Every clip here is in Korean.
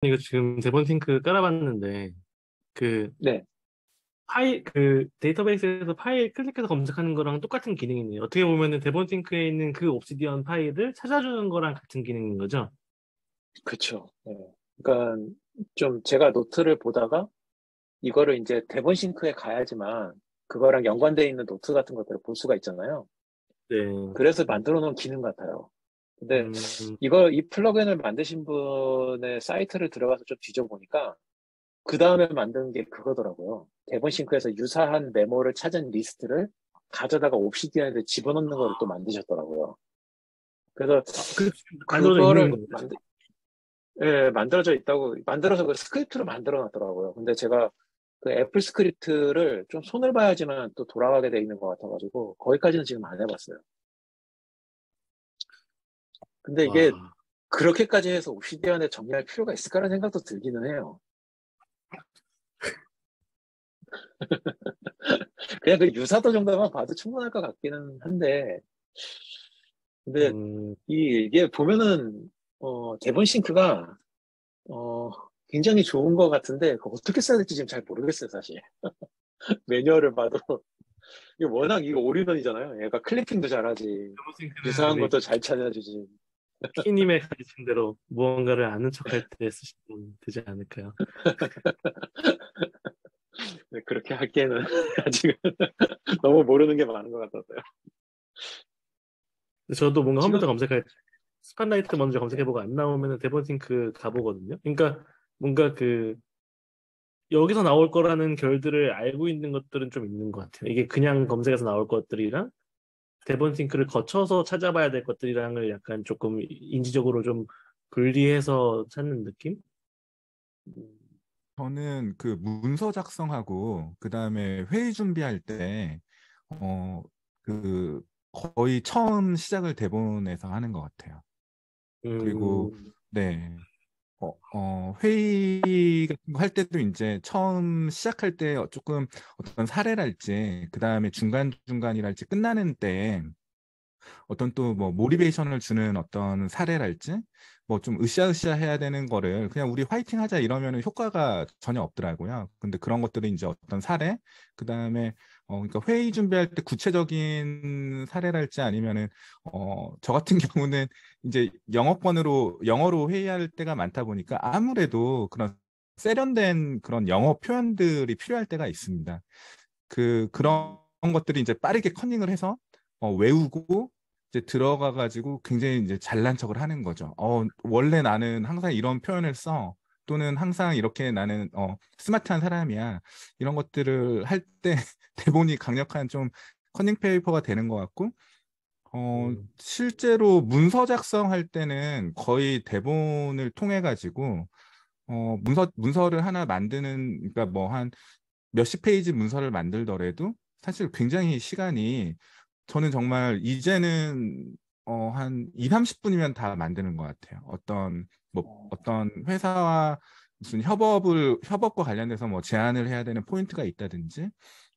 이거 지금 대본 싱크 깔아봤는데 그 네, 파일 그 데이터베이스에서 파일 클릭해서 검색하는 거랑 똑같은 기능이네요. 어떻게 보면은 대본 싱크에 있는 그 옵시디언 파일을 찾아주는 거랑 같은 기능인 거죠. 그쵸. 네. 그러니까 좀 제가 노트를 보다가 이거를 이제 대본 싱크에 가야지만 그거랑 연관되어 있는 노트 같은 것들을 볼 수가 있잖아요. 네. 그래서 만들어 놓은 기능 같아요. 근데 음, 이 플러그인을 만드신 분의 사이트를 들어가서 좀 뒤져보니까 그 다음에 만든 게 그거더라고요. 대본 싱크에서 유사한 메모를 찾은 리스트를 가져다가 옵시디언에 집어넣는 거를 또 만드셨더라고요. 그래서 그 만들어져 있는 그거를 거예요. 예, 만들어져 있다고, 만들어서 그 스크립트로 만들어 놨더라고요. 근데 제가 그 애플 스크립트를 좀 손을 봐야지만 또 돌아가게 돼 있는 것 같아가지고, 거기까지는 지금 안 해봤어요. 근데 이게 와, 그렇게까지 해서 옵시디언에 정리할 필요가 있을까라는 생각도 들기는 해요. 그냥 그 유사도 정도만 봐도 충분할 것 같기는 한데, 근데 음, 이게 보면은, 대본 싱크가, 어, 굉장히 좋은 것 같은데, 그거 어떻게 써야 될지 지금 잘 모르겠어요, 사실. 매뉴얼을 봐도. 이게 워낙 이거 올인원이잖아요. 얘가 클리핑도 잘하지. 대본 싱크는 유사한 우리 것도 잘 찾아주지. 피님의 가르친 대로 무언가를 아는 척할 때 쓰시면 되지 않을까요? 네, 그렇게 할게는 아직은 너무 모르는 게 많은 것 같았어요. 저도 뭔가 컴퓨터 지금, 검색할 때 스판라이트 먼저 네. 검색해보고 안 나오면은 대본 싱크 가보거든요. 그러니까 뭔가 여기서 나올 거라는 결들을 알고 있는 것들은 좀 있는 것 같아요. 이게 그냥 검색해서 나올 것들이랑 대본 싱크를 거쳐서 찾아봐야 될 것들이랑을 약간 조금 인지적으로 좀 분리해서 찾는 느낌? 저는 그 문서 작성하고 그다음에 회의 준비할 때 어, 그 거의 처음 시작을 대본에서 하는 것 같아요. 그리고 음, 네. 회의 같은 거 할 때도 이제 처음 시작할 때 조금 어떤 사례랄지, 그 다음에 중간중간이랄지 끝나는 때 어떤 또 뭐 모티베이션을 주는 어떤 사례랄지 뭐 좀 으쌰으쌰 해야 되는 거를 그냥 우리 화이팅 하자 이러면은 효과가 전혀 없더라고요. 근데 그런 것들은 이제 어떤 사례, 그다음에 그러니까 회의 준비할 때 구체적인 사례랄지 아니면은 저 같은 경우는 이제 영어로 회의할 때가 많다 보니까 아무래도 그런 세련된 그런 영어 표현들이 필요할 때가 있습니다. 그런 것들이 이제 빠르게 커닝을 해서 외우고 이제 들어가 가지고 굉장히 이제 잘난 척을 하는 거죠. 원래 나는 항상 이런 표현을 써. 또는 항상 이렇게 나는 스마트한 사람이야. 이런 것들을 할 때 대본이 강력한 좀 커닝 페이퍼가 되는 것 같고 음, 실제로 문서 작성할 때는 거의 대본을 통해 가지고 문서를 하나 만드는 그러니까 뭐 한 몇십 페이지 문서를 만들더라도 사실 굉장히 시간이 저는 정말 이제는 한 2, 30분이면 다 만드는 것 같아요. 어떤 회사와 무슨 협업과 관련돼서 뭐 제안을 해야 되는 포인트가 있다든지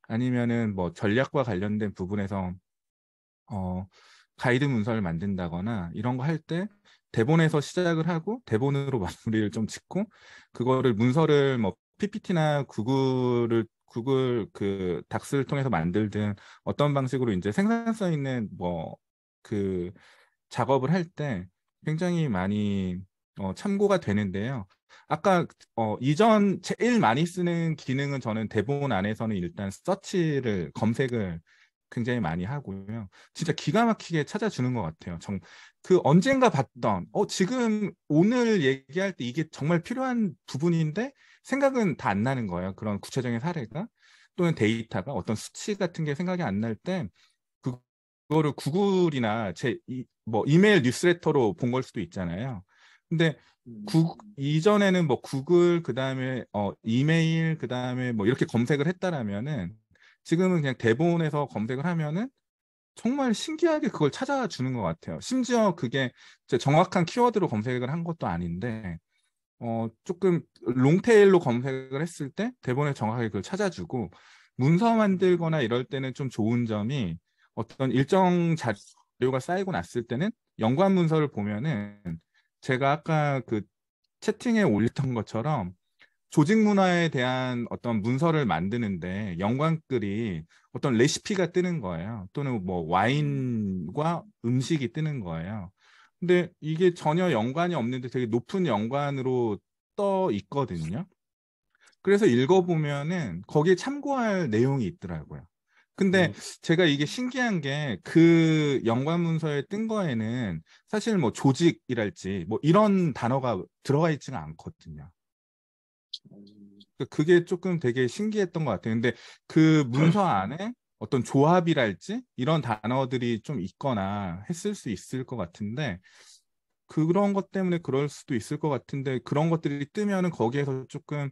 아니면은 뭐 전략과 관련된 부분에서 어, 가이드 문서를 만든다거나 이런 거 할 때 대본에서 시작을 하고 대본으로 마무리를 좀 짓고 그거를 문서를 뭐 PPT나 구글 그 닥스를 통해서 만들든 어떤 방식으로 이제 생산성 있는 뭐 그 작업을 할 때 굉장히 많이 참고가 되는데요. 아까 이전 제일 많이 쓰는 기능은 저는 대본 안에서는 일단 서치를 검색을 굉장히 많이 하고요. 진짜 기가 막히게 찾아주는 것 같아요. 그 언젠가 봤던, 지금 오늘 얘기할 때 이게 정말 필요한 부분인데 생각은 다 안 나는 거예요. 그런 구체적인 사례가 또는 데이터가 어떤 수치 같은 게 생각이 안 날 때 그거를 구글이나 뭐 이메일 뉴스레터로 본 걸 수도 있잖아요. 근데 이전에는 뭐 구글 그다음에 이메일 그다음에 뭐 이렇게 검색을 했다라면은 지금은 그냥 대본에서 검색을 하면은 정말 신기하게 그걸 찾아주는 것 같아요. 심지어 그게 정확한 키워드로 검색을 한 것도 아닌데 조금 롱테일로 검색을 했을 때 대본에 정확하게 그걸 찾아주고 문서 만들거나 이럴 때는 좀 좋은 점이 어떤 일정 자료가 쌓이고 났을 때는 연관 문서를 보면은 제가 아까 그 채팅에 올렸던 것처럼 조직 문화에 대한 어떤 문서를 만드는데 연관글이 어떤 레시피가 뜨는 거예요. 또는 뭐 와인과 음식이 뜨는 거예요. 근데 이게 전혀 연관이 없는데 되게 높은 연관으로 떠 있거든요. 그래서 읽어보면은 거기에 참고할 내용이 있더라고요. 근데 제가 이게 신기한 게 그 연관 문서에 뜬 거에는 사실 뭐 조직이랄지 뭐 이런 단어가 들어가 있지가 않거든요. 음, 그게 조금 되게 신기했던 것 같아요. 근데 그 문서 안에 어떤 조합이랄지 이런 단어들이 좀 있거나 했을 수 있을 것 같은데 그런 것 때문에 그럴 수도 있을 것 같은데 그런 것들이 뜨면은 거기에서 조금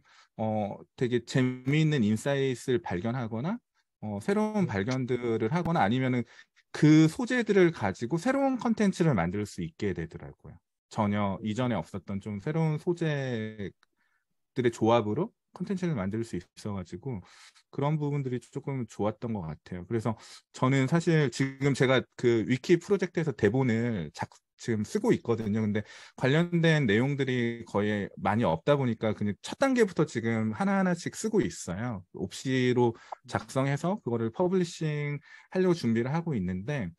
되게 재미있는 인사이트를 발견하거나 새로운 발견들을 하거나 아니면은 그 소재들을 가지고 새로운 컨텐츠를 만들 수 있게 되더라고요. 전혀 이전에 없었던 좀 새로운 소재들의 조합으로 컨텐츠를 만들 수 있어가지고 그런 부분들이 조금 좋았던 것 같아요. 그래서 저는 사실 지금 제가 그 위키 프로젝트에서 대본을 지금 쓰고 있거든요. 근데 관련된 내용들이 거의 많이 없다 보니까 그냥 첫 단계부터 지금 하나하나씩 쓰고 있어요. 옵시로 작성해서 그거를 퍼블리싱 하려고 준비를 하고 있는데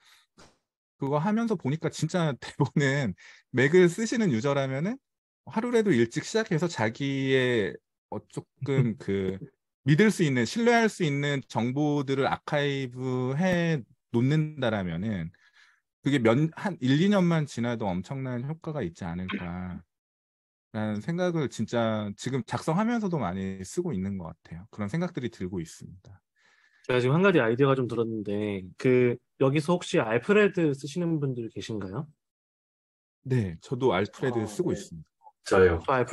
그거 하면서 보니까 진짜 대본은 맥을 쓰시는 유저라면은 하루라도 일찍 시작해서 자기의 조금 그 믿을 수 있는 신뢰할 수 있는 정보들을 아카이브 해 놓는다라면은 그게 한 1, 2년만 지나도 엄청난 효과가 있지 않을까라는 생각을 진짜 지금 작성하면서도 많이 쓰고 있는 것 같아요. 그런 생각들이 들고 있습니다. 제가 지금 한 가지 아이디어가 좀 들었는데 그 여기서 혹시 알프레드 쓰시는 분들 계신가요? 네, 저도 알프레드 쓰고 네. 있습니다. 저요. 저 알프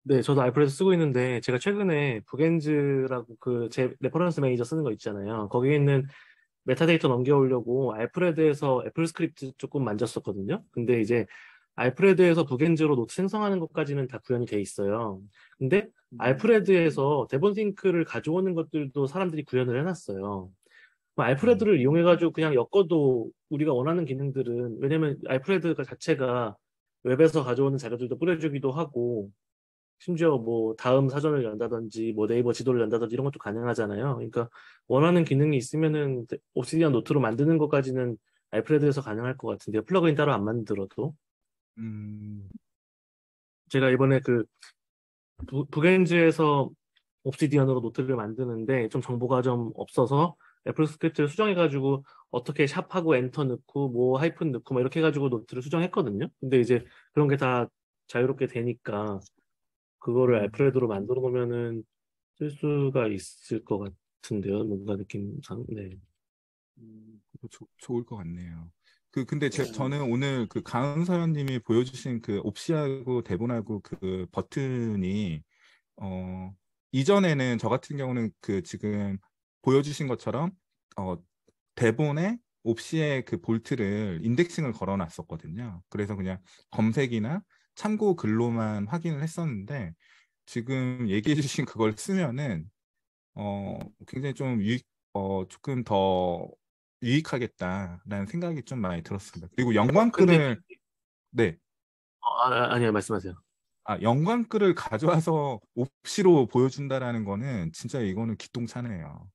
네, 저도 알프레드 쓰고 있는데 제가 최근에 북엔즈라고 그 제 레퍼런스 매니저 쓰는 거 있잖아요. 거기에 있는 메타데이터 넘겨오려고 알프레드에서 애플 스크립트 조금 만졌었거든요. 근데 이제 알프레드에서 북엔즈로 노트 생성하는 것까지는 다 구현이 돼 있어요. 근데 알프레드에서 대본 싱크를 가져오는 것들도 사람들이 구현을 해놨어요. 그럼 음, 알프레드를 이용해가지고 그냥 엮어도 우리가 원하는 기능들은 왜냐면 알프레드가 자체가 웹에서 가져오는 자료들도 뿌려주기도 하고 심지어 뭐 다음 사전을 연다든지 뭐 네이버 지도를 연다든지 이런 것도 가능하잖아요. 그러니까 원하는 기능이 있으면은 옵시디언 노트로 만드는 것까지는 알프레드에서 가능할 것 같은데요. 플러그인 따로 안 만들어도. 음, 제가 이번에 그 북엔즈에서 옵시디언으로 노트를 만드는데 좀 정보가 좀 없어서 애플 스크립트를 수정해가지고 어떻게 샵하고 엔터 넣고 뭐 하이픈 넣고 뭐 이렇게 해가지고 노트를 수정했거든요. 근데 이제 그런 게 다 자유롭게 되니까 그거를 음, 알프레드로 만들어 놓으면은 쓸 수가 있을 것 같은데요. 뭔가 느낌상. 네. 좋을 것 같네요. 근데 네. 저는 오늘 그 강은서연님이 보여주신 그 옵시하고 대본하고 그 버튼이 어, 이전에는 저 같은 경우는 그 지금 보여주신 것처럼 어, 대본에 옵시에 그 볼트를 인덱싱을 걸어 놨었거든요. 그래서 그냥 검색이나 참고 글로만 확인을 했었는데 지금 얘기해 주신 그걸 쓰면은 굉장히 조금 더 유익하겠다라는 생각이 좀 많이 들었습니다. 그리고 근데 네, 아니요, 말씀하세요. 영광글을 가져와서 옵시로 보여준다라는 거는 진짜 이거는 기똥차네요.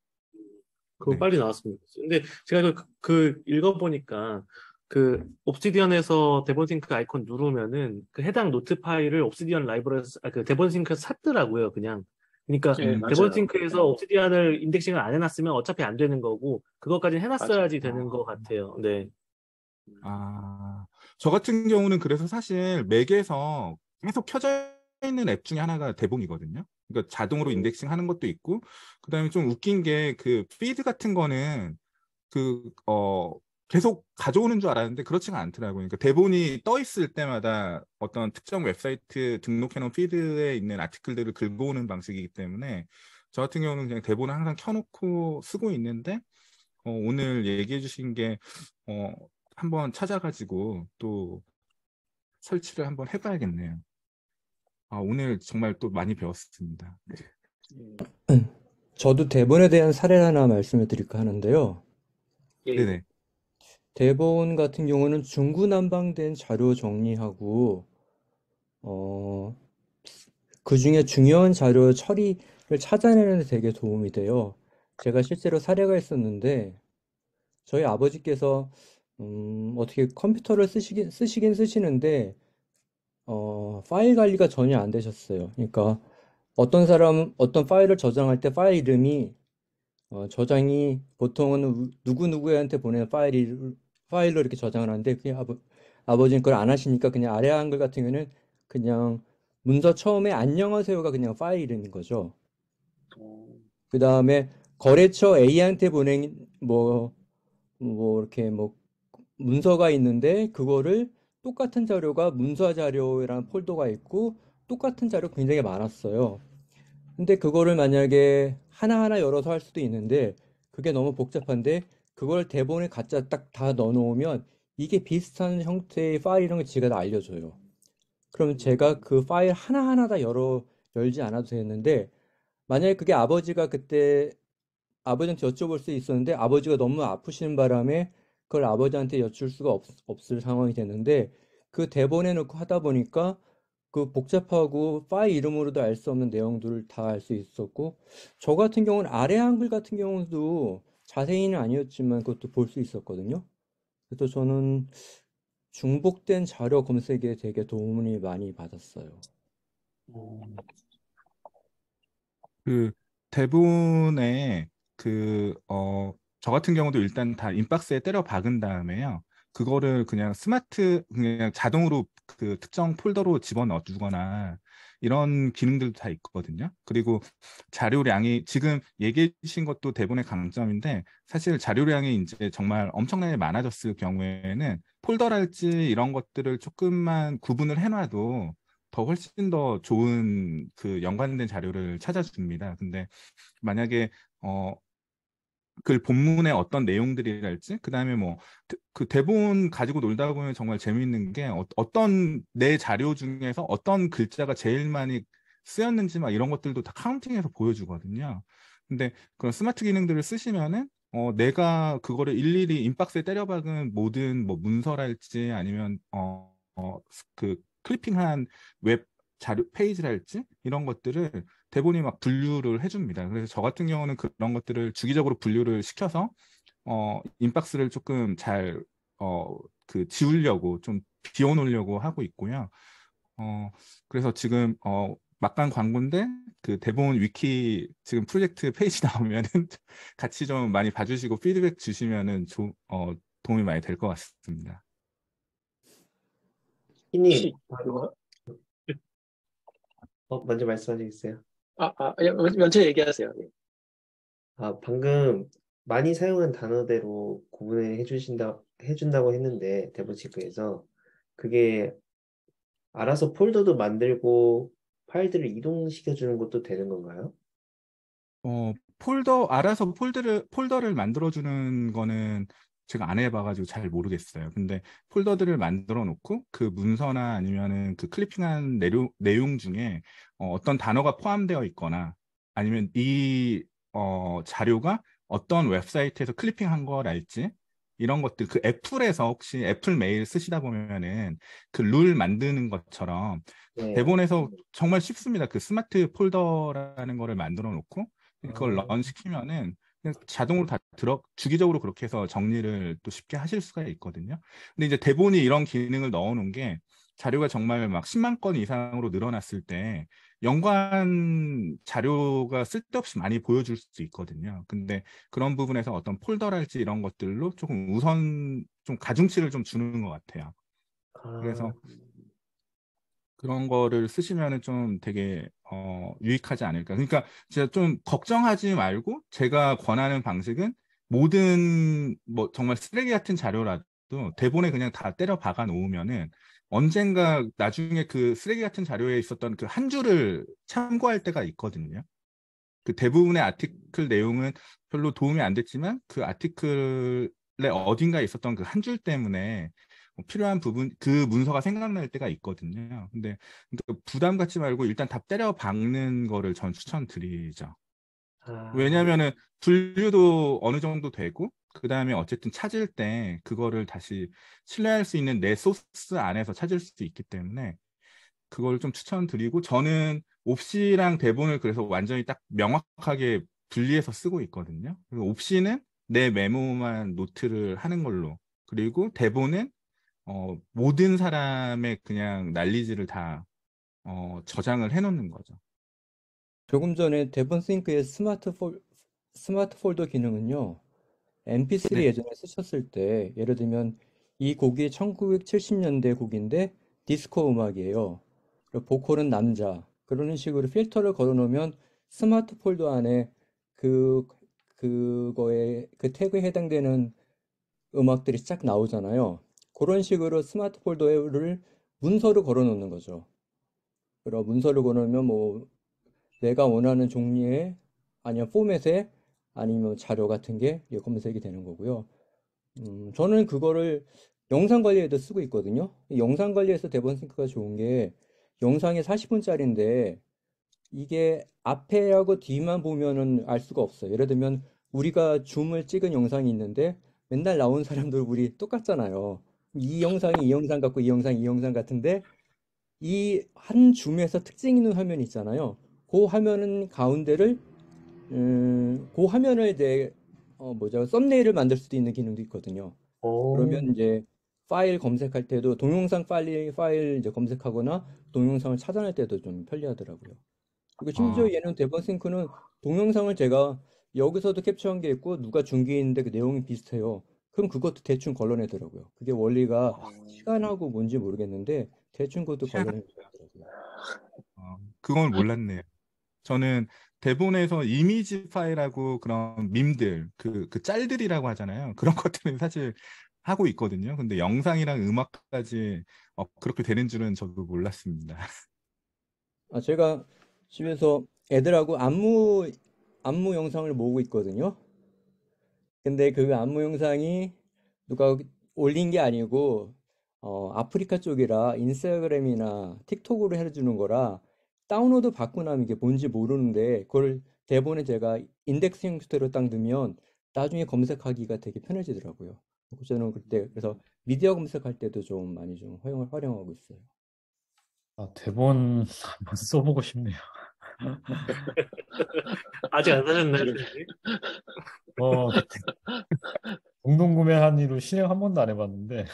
그건 네. 빨리 나왔으면 좋겠어요. 근데 제가 그 읽어보니까 그 옵시디언에서 데본싱크 아이콘 누르면은 그 해당 노트 파일을 옵시디언 라이브러리에서 그 데본싱크에서 샀더라고요, 그냥. 그러니까 네, 음, 맞아요. 데본싱크에서 옵시디언을 인덱싱을 안 해놨으면 어차피 안 되는 거고 그것까지 맞아요. 해놨어야지 되는 것 같아요. 네. 아, 저 같은 경우는 그래서 사실 맥에서 계속 켜져 있는 앱 중에 하나가 대본이거든요. 그러니까 자동으로 인덱싱 하는 것도 있고, 그다음에 좀 웃긴 게 그 피드 같은 거는 그, 계속 가져오는 줄 알았는데 그렇지가 않더라고요. 그러니까 대본이 떠 있을 때마다 어떤 특정 웹사이트 등록해놓은 피드에 있는 아티클들을 긁어오는 방식이기 때문에 저 같은 경우는 그냥 대본을 항상 켜놓고 쓰고 있는데 오늘 얘기해 주신 게 어, 한번 찾아가지고 또 설치를 한번 해봐야겠네요. 오늘 정말 또 많이 배웠습니다. 음, 저도 대본에 대한 사례를 하나 말씀을 드릴까 하는데요. 예. 네네. 대본 같은 경우는 중구난방된 자료 정리하고 어, 그 중에 중요한 자료 처리를 찾아내는 데 되게 도움이 돼요. 제가 실제로 사례가 있었는데, 저희 아버지께서, 어떻게 컴퓨터를 쓰시긴 쓰시는데, 파일 관리가 전혀 안 되셨어요. 그러니까 어떤 파일을 저장할 때 파일 이름이 저장이 보통은 누구누구한테 보내는 파일로 이렇게 저장을 하는데 그게 아버지는 그걸 안 하시니까 그냥 아래 한글 같은 경우는 그냥 문서 처음에 안녕하세요가 그냥 파일 이름인 거죠. 어, 그 다음에 거래처 A한테 보낸 뭐 이렇게 뭐 문서가 있는데 그거를 똑같은 자료가 문서 자료라는 폴더가 있고 똑같은 자료 굉장히 많았어요. 근데 그거를 만약에 하나하나 열어서 할 수도 있는데 그게 너무 복잡한데 그걸 대본에 갖다 딱 다 넣어놓으면 이게 비슷한 형태의 파일 이런 걸 지가 다 알려줘요. 그럼 제가 그 파일 하나하나 다 열지 않아도 되는데 만약에 그게 아버지가 그때 아버지한테 여쭤볼 수 있었는데 아버지가 너무 아프시는 바람에 그걸 아버지한테 여쭐 수가 없을 상황이 됐는데 그 대본에 넣고 하다 보니까 그 복잡하고 파일 이름으로도 알 수 없는 내용들을 다 알 수 있었고 저 같은 경우는 아래 한글 같은 경우도 자세히는 아니었지만 그것도 볼 수 있었거든요. 그래서 저는 중복된 자료 검색에 되게 도움을 많이 받았어요. 음, 그 대본에 저 같은 경우도 일단 다 인박스에 때려 박은 다음에요. 그거를 그냥 자동으로 그 특정 폴더로 집어넣어 두거나 이런 기능들도 다 있거든요. 그리고 자료량이 지금 얘기해 주신 것도 대본의 강점인데 사실 자료량이 이제 정말 엄청나게 많아졌을 경우에는 폴더랄지 이런 것들을 조금만 구분을 해놔도 더 훨씬 더 좋은 그 연관된 자료를 찾아줍니다. 근데 만약에 어, 그 본문의 어떤 내용들이랄지 그다음에 뭐 그 대본 가지고 놀다 보면 정말 재미있는 게 어떤 내 자료 중에서 어떤 글자가 제일 많이 쓰였는지 막 이런 것들도 다 카운팅해서 보여주거든요. 근데 그런 스마트 기능들을 쓰시면은 내가 그거를 일일이 인박스에 때려박은 모든 뭐 문서랄지 아니면 그 클리핑한 웹 자료 페이지랄지 이런 것들을 대본이 막 분류를 해줍니다. 그래서 저 같은 경우는 그런 것들을 주기적으로 분류를 시켜서 인박스를 조금 잘 지우려고 좀 비워놓으려고 하고 있고요. 어, 그래서 지금 막간 광고인데 그 대본 위키 지금 프로젝트 페이지 나오면은 같이 좀 많이 봐주시고 피드백 주시면은 도움이 많이 될 것 같습니다. 희님, 혹시 그거 먼저 말씀하시겠어요? 먼저 얘기하세요. 예. 방금 많이 사용한 단어대로 해준다고 했는데, 대본싱크에서 그게 알아서 폴더도 만들고 파일들을 이동시켜주는 것도 되는 건가요? 알아서 폴더를 만들어주는 거는 제가 안 해봐가지고 잘 모르겠어요. 근데 폴더들을 만들어 놓고 그 문서나 아니면은 그 클리핑한 내용 중에 어떤 단어가 포함되어 있거나 아니면 자료가 어떤 웹사이트에서 클리핑한 거랄지 이런 것들 그 애플에서 혹시 애플 메일 쓰시다 보면은 그 룰 만드는 것처럼 네. 대본에서 정말 쉽습니다. 그 스마트 폴더라는 거를 만들어 놓고 그걸 아, 런 시키면은 그냥 자동으로 다 주기적으로 그렇게 해서 정리를 또 쉽게 하실 수가 있거든요. 근데 이제 대본이 이런 기능을 넣어 놓은 게 자료가 정말 막 10만 건 이상으로 늘어났을 때 연관 자료가 쓸데없이 많이 보여줄 수 있거든요. 근데 그런 부분에서 어떤 폴더랄지 이런 것들로 조금 우선 좀 가중치를 좀 주는 것 같아요. 아, 그래서 그런 거를 쓰시면은 좀 되게 유익하지 않을까. 그러니까 제가 좀 걱정하지 말고 제가 권하는 방식은 모든 뭐 정말 쓰레기 같은 자료라도 대본에 그냥 다 때려 박아 놓으면은 언젠가 나중에 그 쓰레기 같은 자료에 있었던 그 한 줄을 참고할 때가 있거든요. 그 대부분의 아티클 내용은 별로 도움이 안 됐지만 그 아티클의 어딘가에 있었던 그 한 줄 때문에 필요한 부분 그 문서가 생각날 때가 있거든요. 근데 그러니까 부담 갖지 말고 일단 다 때려 박는 거를 전 추천드리죠. 아, 왜냐하면은 분류도 어느 정도 되고 그 다음에 어쨌든 찾을 때 그거를 다시 신뢰할 수 있는 내 소스 안에서 찾을 수 있기 때문에 그걸 좀 추천드리고 저는 옵시랑 대본을 그래서 완전히 딱 명확하게 분리해서 쓰고 있거든요. 그리고 옵시는 내 메모만 노트를 하는 걸로 그리고 대본은 모든 사람의 그냥 난리지를 다 저장을 해놓는 거죠. 조금 전에 대본 싱크의 스마트 폴더 기능은요. MP3 네. 예전에 쓰셨을 때 예를 들면 이 곡이 1970년대 곡인데 디스코 음악이에요. 그리고 보컬은 남자. 그러는 식으로 필터를 걸어놓으면 스마트 폴더 안에 그 그거에 그 태그에 해당되는 음악들이 쫙 나오잖아요. 그런 식으로 스마트 폴더를 문서로 걸어놓는 거죠. 그리고 문서를 걸어놓으면 뭐 내가 원하는 종류의 아니면 포맷의 아니면 자료 같은 게 이제 검색이 되는 거고요. 저는 그거를 영상 관리에도 쓰고 있거든요. 이 영상 관리에서 대본 싱크가 좋은 게 영상이 40분짜리인데 이게 앞에하고 뒤만 보면은 알 수가 없어요. 예를 들면 우리가 줌을 찍은 영상이 있는데 맨날 나온 사람들 우리 똑같잖아요. 이 영상이 이 영상 같고 이 영상이 이 영상 같은데 이 한 줌에서 특징 있는 화면이 있잖아요. 그 화면은 가운데를 그 화면을 이제 뭐죠? 썸네일을 만들 수도 있는 기능도 있거든요. 그러면 오, 이제 파일 검색할 때도 동영상 파일 이제 검색하거나 동영상을 찾아낼 때도 좀 편리하더라고요. 그리고 심지어 아, 얘는 대본 싱크는 동영상을 제가 여기서도 캡처한 게 있고 누가 중계했는데 그 내용이 비슷해요. 그럼 그것도 대충 걸러내더라고요. 그게 원리가 시간하고 뭔지 모르겠는데 대충 그것도 걸러내더라고요. 그건 몰랐네요. 저는 대본에서 이미지 파일하고 그런 밈들, 그 짤들이라고 하잖아요. 그런 것들은 사실 하고 있거든요. 근데 영상이랑 음악까지 그렇게 되는 줄은 저도 몰랐습니다. 아, 제가 집에서 애들하고 안무 영상을 모으고 있거든요. 근데 그 안무 영상이 누가 올린 게 아니고 아프리카 쪽이라 인스타그램이나 틱톡으로 해주는 거라 다운로드 받고 나면 이게 뭔지 모르는데 그걸 대본에 제가 인덱스 형태로 딱 넣으면 나중에 검색하기가 되게 편해지더라고요. 저는 그때 그래서 미디어 검색할 때도 좀 많이 좀 활용하고 있어요. 아, 대본 한번 써보고 싶네요. 아직 안 사셨나요, 그래. 선생님? 어, 공동 구매한 이로 신형 한 번도 안 해봤는데.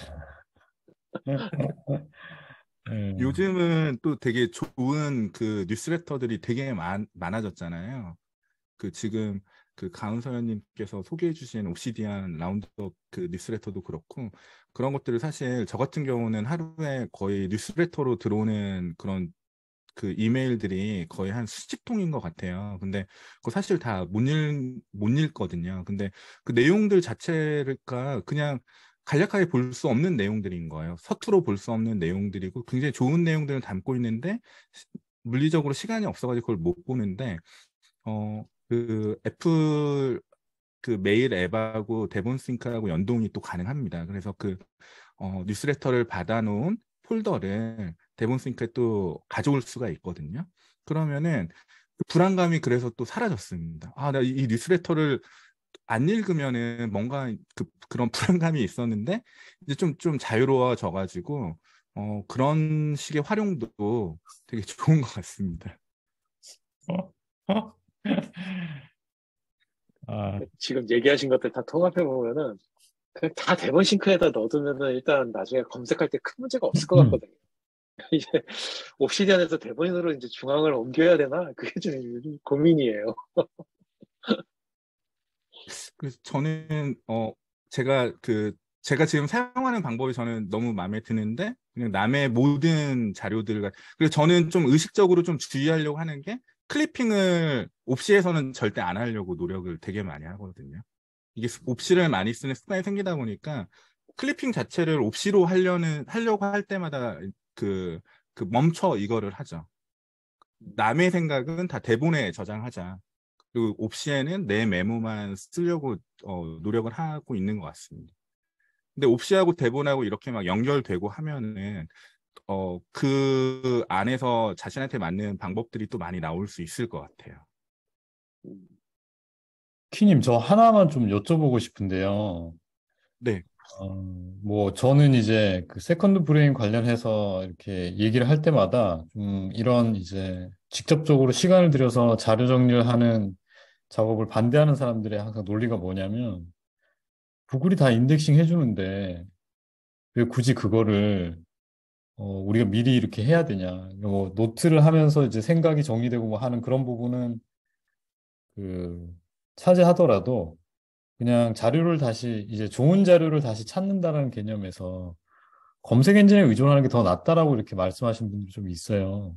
예. 요즘은 또 되게 좋은 그 뉴스레터들이 되게 많아졌잖아요. 그 지금 그 가은서연님께서 소개해주신 옵시디안 라운드업 그 뉴스레터도 그렇고 그런 것들을 사실 저 같은 경우는 하루에 거의 뉴스레터로 들어오는 그런 그 이메일들이 거의 한 수십 통인 것 같아요. 근데 그거 사실 다 못 읽거든요. 근데 그 내용들 자체가 그냥 간략하게 볼 수 없는 내용들인 거예요. 서투러 볼 수 없는 내용들이고 굉장히 좋은 내용들을 담고 있는데 물리적으로 시간이 없어가지고 그걸 못 보는데 그 애플 그 메일 앱하고 대본 싱크하고 연동이 또 가능합니다. 그래서 그 뉴스레터를 받아놓은 폴더를 대본 싱크에 또 가져올 수가 있거든요. 그러면은 그 불안감이 그래서 또 사라졌습니다. 아, 나 이 뉴스레터를 안 읽으면은 뭔가 그런 불안감이 있었는데 이제 좀 자유로워져가지고 그런 식의 활용도 되게 좋은 것 같습니다. 아, 지금 얘기하신 것들 다 통합해 보면은 그냥 다 대본 싱크에다 넣어두면은 일단 나중에 검색할 때 큰 문제가 없을 것 같거든요. 이제 옵시디안에서 대본으로 이제 중앙을 옮겨야 되나? 그게 좀 요즘 고민이에요. 그래서 저는 제가 지금 사용하는 방법이 저는 너무 마음에 드는데 그냥 남의 모든 자료들과 그래서 저는 좀 의식적으로 좀 주의하려고 하는 게 클리핑을 옵시에서는 절대 안 하려고 노력을 되게 많이 하거든요. 이게 옵시를 많이 쓰는 습관이 생기다 보니까 클리핑 자체를 옵시로 하려고 할 때마다 그, 그 멈춰 이거를 하죠. 남의 생각은 다 대본에 저장하자. 그 옵시에는 내 메모만 쓰려고 노력을 하고 있는 것 같습니다. 근데 옵시하고 대본하고 이렇게 막 연결되고 하면은 그 안에서 자신한테 맞는 방법들이 또 많이 나올 수 있을 것 같아요. 키님, 저 하나만 좀 여쭤보고 싶은데요. 네. 뭐 저는 이제 그 세컨드 브레인 관련해서 이렇게 얘기를 할 때마다 좀 이런 이제 직접적으로 시간을 들여서 자료 정리를 하는 작업을 반대하는 사람들의 항상 논리가 뭐냐면 구글이 다 인덱싱 해주는데 왜 굳이 그거를 우리가 미리 이렇게 해야 되냐. 뭐 노트를 하면서 이제 생각이 정리되고 뭐 하는 그런 부분은 그 차지하더라도 그냥 자료를 다시 이제 좋은 자료를 다시 찾는다는 개념에서 검색 엔진에 의존하는 게 더 낫다라고 이렇게 말씀하신 분들이 좀 있어요.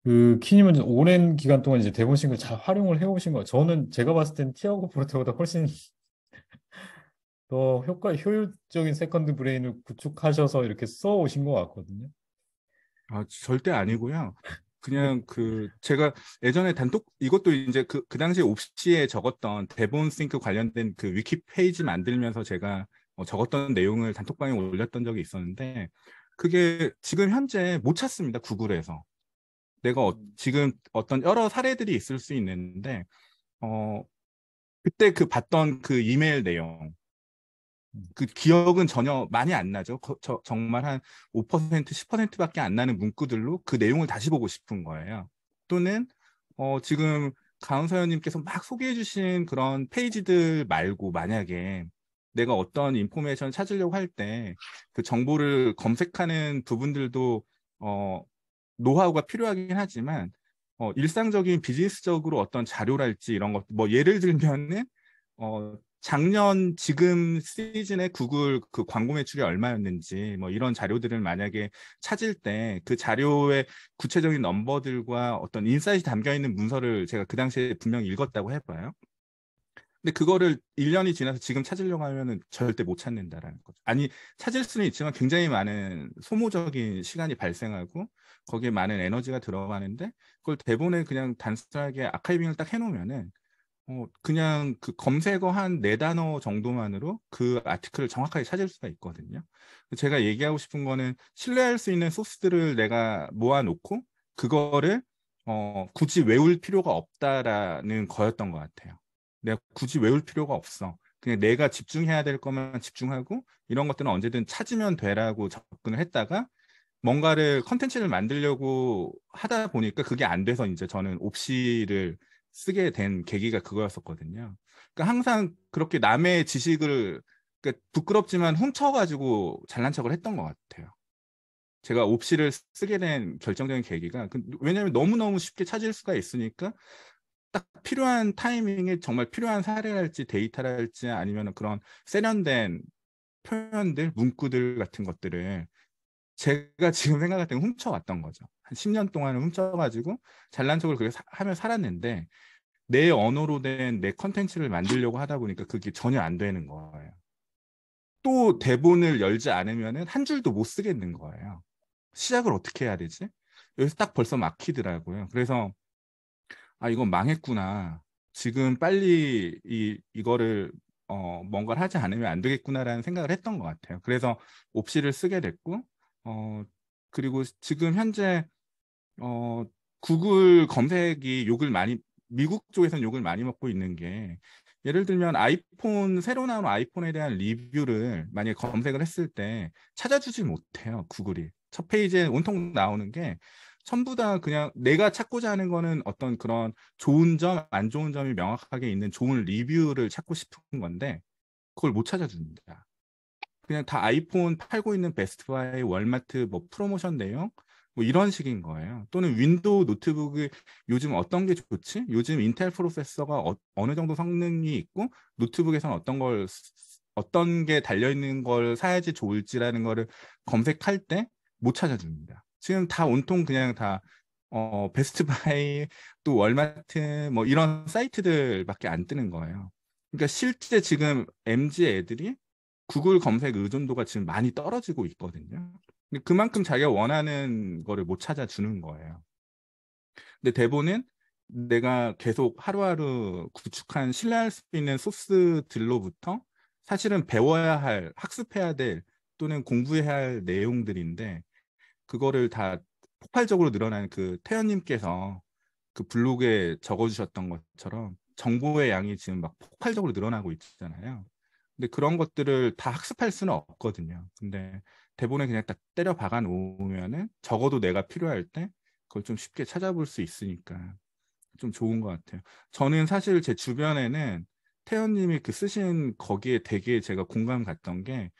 그 키님은 오랜 기간 동안 이제 대본싱글 잘 활용을 해오신 거예요. 저는 제가 봤을 땐 티아고 프로테보다 훨씬 더 효율적인 세컨드 브레인을 구축하셔서 이렇게 써오신 것 같거든요. 절대 아니고요. 그냥 제가 예전에 단톡 이것도 이제 그 당시에 옵시에 적었던 대본 싱크 관련된 그 위키 페이지 만들면서 제가 적었던 내용을 단톡방에 올렸던 적이 있었는데 그게 지금 현재 못 찾습니다. 구글에서. 내가 지금 어떤 여러 사례들이 있을 수 있는데 그때 봤던 그 이메일 내용 그 기억은 전혀 많이 안 나죠. 정말 한 5%, 10%밖에 안 나는 문구들로 그 내용을 다시 보고 싶은 거예요. 또는 지금 강서연님께서 막 소개해 주신 그런 페이지들 말고 만약에 내가 어떤 인포메이션 찾으려고 할 때 그 정보를 검색하는 부분들도 노하우가 필요하긴 하지만 일상적인 비즈니스적으로 어떤 자료랄지 이런 것, 뭐 예를 들면은 작년 지금 시즌에 구글 그 광고 매출이 얼마였는지 뭐 이런 자료들을 만약에 찾을 때 그 자료의 구체적인 넘버들과 어떤 인사이트이 담겨 있는 문서를 제가 그 당시에 분명히 읽었다고 해봐요. 근데 그거를 1년이 지나서 지금 찾으려고 하면은 절대 못 찾는다라는 거죠. 아니, 찾을 수는 있지만 굉장히 많은 소모적인 시간이 발생하고 거기에 많은 에너지가 들어가는데 그걸 대본에 그냥 단순하게 아카이빙을 딱 해놓으면은 그냥 그 검색어 한 4단어 정도만으로 그 아티클을 정확하게 찾을 수가 있거든요. 제가 얘기하고 싶은 거는 신뢰할 수 있는 소스들을 내가 모아놓고 그거를 굳이 외울 필요가 없다라는 거였던 것 같아요. 내가 굳이 외울 필요가 없어. 그냥 내가 집중해야 될 것만 집중하고 이런 것들은 언제든 찾으면 되라고 접근을 했다가 뭔가를 컨텐츠를 만들려고 하다 보니까 그게 안 돼서 이제 저는 옵시를 쓰게 된 계기가 그거였었거든요. 그러니까 항상 그렇게 남의 지식을 그러니까 부끄럽지만 훔쳐가지고 잘난 척을 했던 것 같아요. 제가 옵시를 쓰게 된 결정적인 계기가 왜냐하면 너무너무 쉽게 찾을 수가 있으니까 딱 필요한 타이밍에 정말 필요한 사례랄지 데이터랄지 아니면 그런 세련된 표현들, 문구들 같은 것들을 제가 지금 생각할 때는 훔쳐왔던 거죠. 한 10년 동안은 훔쳐가지고 잘난 척을 그렇게 하며 살았는데 내 언어로 된 내 컨텐츠를 만들려고 하다 보니까 그게 전혀 안 되는 거예요. 또 대본을 열지 않으면 한 줄도 못 쓰겠는 거예요. 시작을 어떻게 해야 되지? 여기서 딱 벌써 막히더라고요. 그래서 이건 망했구나. 지금 빨리 이거를 뭔가를 하지 않으면 안 되겠구나라는 생각을 했던 것 같아요. 그래서 옵시를 쓰게 됐고 그리고 지금 현재 구글 검색이 미국 쪽에서는 욕을 많이 먹고 있는 게 예를 들면 새로 나온 아이폰에 대한 리뷰를 만약에 검색을 했을 때 찾아주지 못해요. 구글이. 첫 페이지에 온통 나오는 게 전부 다 그냥 내가 찾고자 하는 거는 어떤 그런 좋은 점, 안 좋은 점이 명확하게 있는 좋은 리뷰를 찾고 싶은 건데 그걸 못 찾아줍니다. 그냥 다 아이폰 팔고 있는 베스트바이, 월마트 뭐 프로모션 내용 뭐 이런 식인 거예요. 또는 윈도우 노트북이 요즘 어떤 게 좋지? 요즘 인텔 프로세서가 어느 정도 성능이 있고 노트북에서는 어떤 게 달려 있는 걸 사야지 좋을지라는 거를 검색할 때 못 찾아줍니다. 지금 다 온통 그냥 다 베스트바이 또 월마트 뭐 이런 사이트들밖에 안 뜨는 거예요. 그러니까 실제 지금 MZ 애들이 구글 검색 의존도가 지금 많이 떨어지고 있거든요. 근데 그만큼 자기가 원하는 거를 못 찾아주는 거예요. 근데 대본은 내가 계속 하루하루 구축한 신뢰할 수 있는 소스들로부터 사실은 배워야 할, 학습해야 될 또는 공부해야 할 내용들인데 그거를 다 폭발적으로 늘어나는 그 태연님께서 그 블로그에 적어주셨던 것처럼 정보의 양이 지금 막 폭발적으로 늘어나고 있잖아요. 근데 그런 것들을 다 학습할 수는 없거든요. 근데 대본에 그냥 딱 때려 박아 놓으면은 적어도 내가 필요할 때 그걸 좀 쉽게 찾아볼 수 있으니까 좀 좋은 것 같아요. 저는 사실 제 주변에는 태연님이 그 쓰신 거기에 되게 제가 공감 갔던 게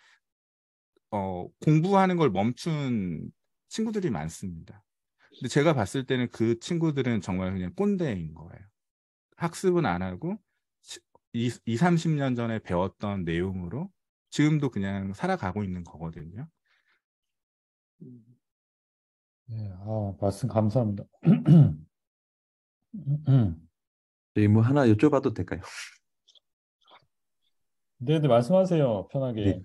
공부하는 걸 멈춘 친구들이 많습니다. 근데 제가 봤을 때는 그 친구들은 정말 그냥 꼰대인 거예요. 학습은 안 하고 30년 전에 배웠던 내용으로 지금도 그냥 살아가고 있는 거거든요. 네, 말씀 감사합니다. 저희 뭐 하나 여쭤봐도 될까요? 네, 네, 말씀하세요. 네. 편하게.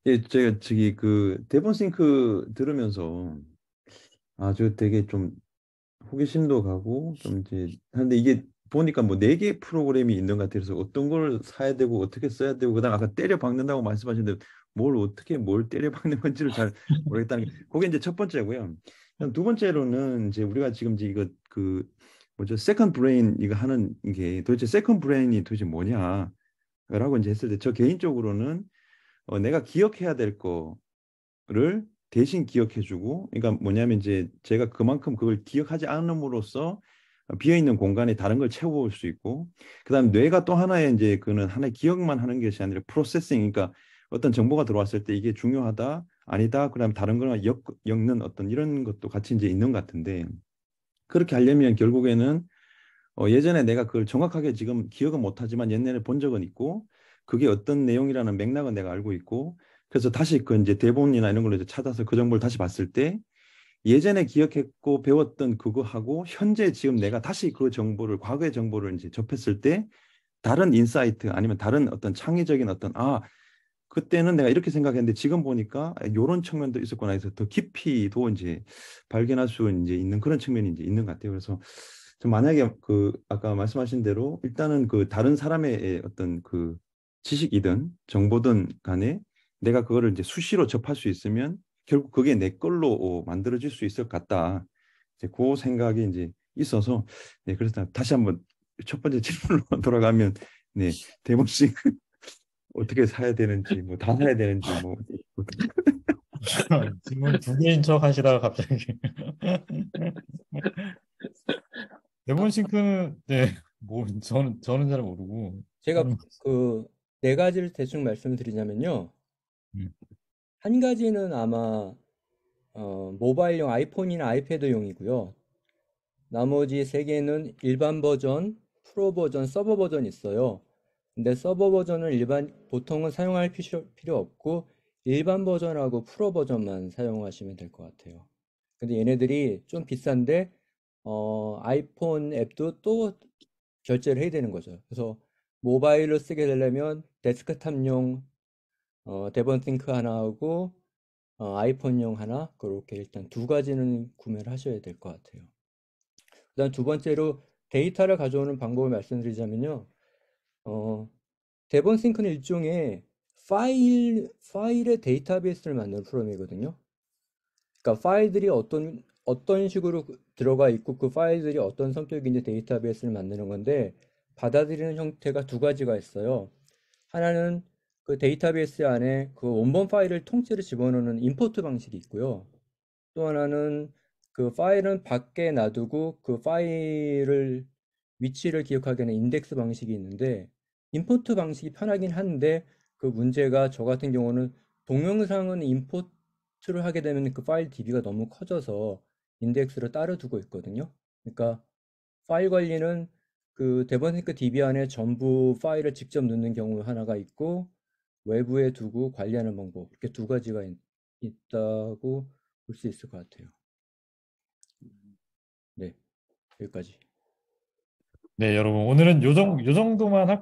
예, 제가 저기 그 대본 싱크 들으면서 아주 되게 좀 호기심도 가고 좀 이제 하는데 이게 보니까 뭐 네 개 프로그램이 있는 것 같아서 어떤 걸 사야 되고 어떻게 써야 되고 그다음 아까 때려 박는다고 말씀하셨는데 뭘 어떻게 뭘 때려 박는 건지를 잘 모르겠다는 게 그게 이제 첫 번째고요. 그다음 두 번째로는 이제 우리가 지금 이제 이거 그 뭐죠 세컨드 브레인 이거 하는 게 도대체 세컨드 브레인이 도대체 뭐냐라고 이제 했을 때 저 개인적으로는 내가 기억해야 될 거를 대신 기억해주고, 그러니까 뭐냐면 이제 제가 그만큼 그걸 기억하지 않음으로써 비어 있는 공간에 다른 걸 채워올 수 있고, 그다음 뇌가 또 하나의 이제 그는 하나의 기억만 하는 것이 아니라 프로세싱, 그러니까 어떤 정보가 들어왔을 때 이게 중요하다, 아니다, 그다음 다른 거랑 엮는 어떤 이런 것도 같이 이제 있는 것 같은데 그렇게 하려면 결국에는 예전에 내가 그걸 정확하게 지금 기억은 못하지만 옛날에 본 적은 있고 그게 어떤 내용이라는 맥락은 내가 알고 있고 그래서 다시 그 이제 대본이나 이런 걸로 이제 찾아서 그 정보를 다시 봤을 때 예전에 기억했고 배웠던 그거하고 현재 지금 내가 다시 그 정보를 과거의 정보를 이제 접했을 때 다른 인사이트 아니면 다른 어떤 창의적인 어떤 그때는 내가 이렇게 생각했는데 지금 보니까 이런 측면도 있었구나 해서 더 깊이도 이제 발견할 수 이제 있는 그런 측면이 이제 있는 것 같아요. 그래서 좀 만약에 그 아까 말씀하신 대로 일단은 그 다른 사람의 어떤 그 지식이든 정보든 간에 내가 그거를 이제 수시로 접할 수 있으면 결국 그게 내 걸로 만들어질 수 있을 것 같다. 이제 그 생각이 이제 있어서 네, 그래서 다시 한번 첫 번째 질문으로 돌아가면 네, 대본씩 어떻게 사야 되는지 뭐 다 사야 되는지 뭐 질문 두 개인 척 하시다가 갑자기. 대본 싱크는, 네, 뭐, 저는 잘 모르고. 제가 그 네 가지를 대충 말씀드리자면요. 음, 한 가지는 아마 모바일용 아이폰이나 아이패드용이고요. 나머지 세 개는 일반 버전, 프로 버전, 서버 버전이 있어요. 근데 서버 버전은 보통은 사용할 필요 없고 일반 버전하고 프로 버전만 사용하시면 될 것 같아요. 근데 얘네들이 좀 비싼데 아이폰 앱도 또 결제를 해야 되는 거죠. 그래서 모바일로 쓰게 되려면 데스크탑용 대본 싱크 하나 하고 아이폰용 하나 그렇게 일단 두 가지는 구매를 하셔야 될 것 같아요. 그다음 두 번째로 데이터를 가져오는 방법을 말씀드리자면요. 대본 싱크는 일종의 파일의 데이터베이스를 만드는 프로그램이거든요. 그러니까 파일들이 어떤 식으로 들어가 있고 그 파일들이 어떤 성격인지 데이터베이스를 만드는 건데 받아들이는 형태가 두 가지가 있어요. 하나는 그 데이터베이스 안에 그 원본 파일을 통째로 집어넣는 임포트 방식이 있고요. 또 하나는 그 파일은 밖에 놔두고 그 파일을 위치를 기억하게 하는 인덱스 방식이 있는데 임포트 방식이 편하긴 한데 그 문제가 저 같은 경우는 동영상은 임포트를 하게 되면 그 파일 DB가 너무 커져서 인덱스를 따로 두고 있거든요. 그러니까 파일 관리는 그 대본싱크 DB 안에 전부 파일을 직접 넣는 경우 하나가 있고 외부에 두고 관리하는 방법 이렇게 두 가지가 있다고 볼 수 있을 것 같아요. 네, 여기까지. 네, 여러분, 오늘은 요 정도만 할까요?